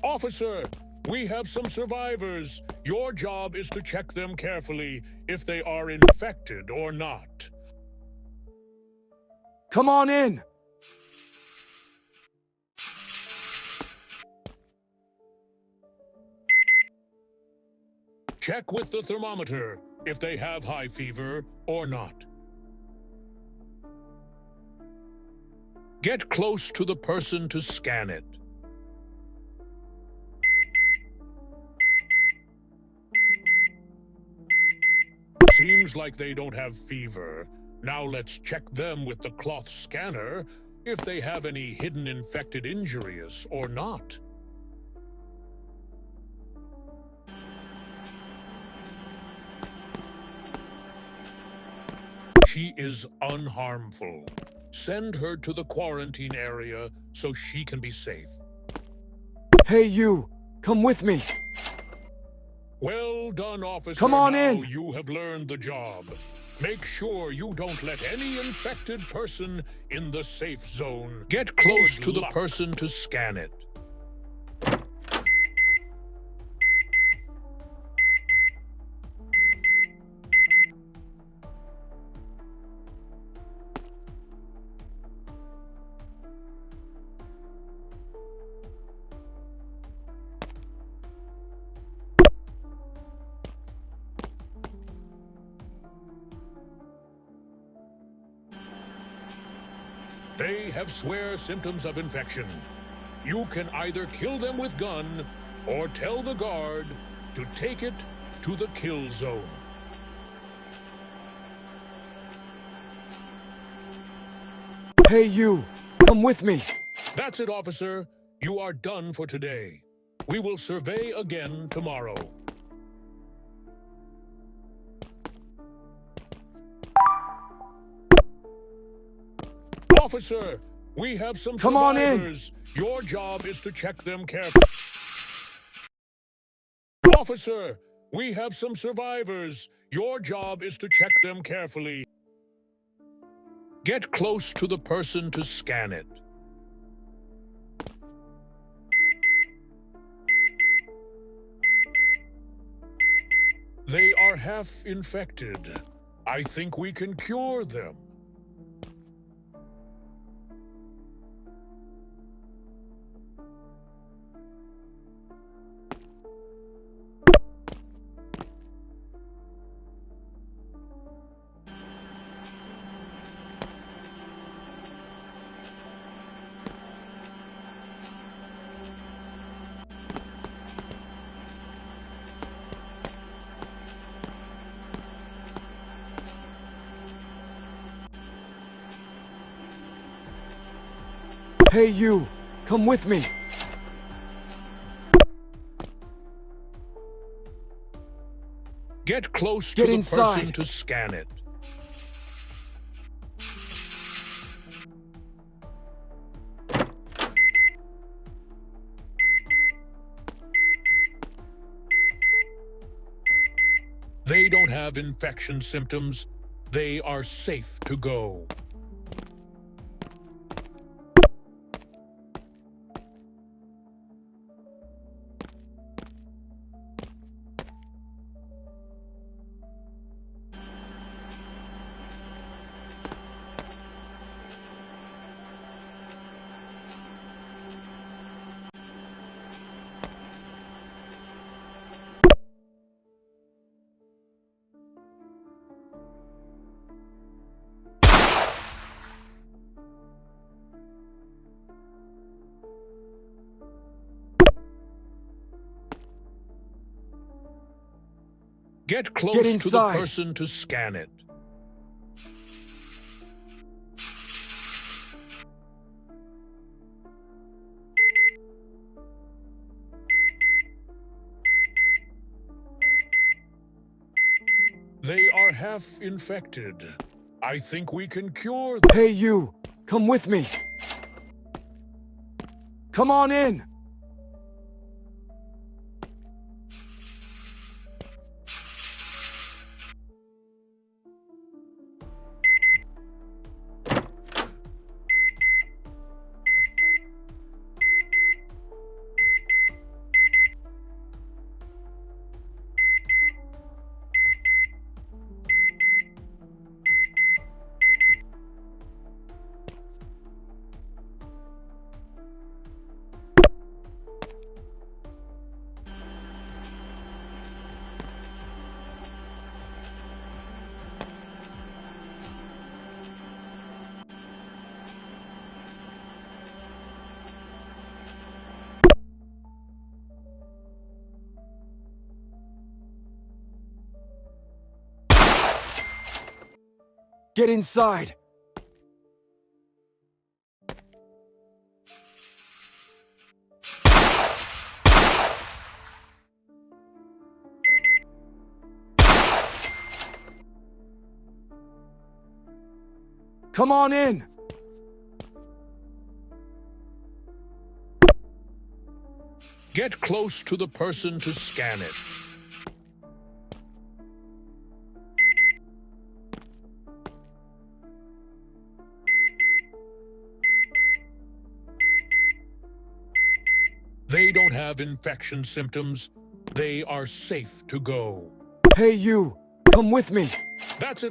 Officer, we have some survivors. Your job is to check them carefully if they are infected or not. Come on in! Check with the thermometer if they have high fever or not. Get close to the person to scan it. Seems like they don't have fever. Now let's check them with the cloth scanner if they have any hidden infected injuries or not. She is unharmful. Send her to the quarantine area so she can be safe. Hey you! Come with me! Well done, officer. Come on now in! You have learned the job. Make sure you don't let any infected person in the safe zone. Get close to the person to scan it. They have severe symptoms of infection. You can either kill them with gun or tell the guard to take it to the kill zone. Hey you! Come with me! That's it, officer. You are done for today. We will survey again tomorrow. Officer, we have some Come on in! survivors. Your job is to check them carefully. Officer, we have some survivors. Your job is to check them carefully. Get close to the person to scan it. They are half infected. I think we can cure them. Hey you! Come with me! Get close Get to the inside. person to scan it. They don't have infection symptoms. They are safe to go. Get close to the inside. person to scan it. They are half infected. I think we can cure them. Hey you! Come with me! Come on in! Get inside! Come on in! Get close to the person to scan it. They don't have infection symptoms. They are safe to go. Hey you! Come with me! That's it.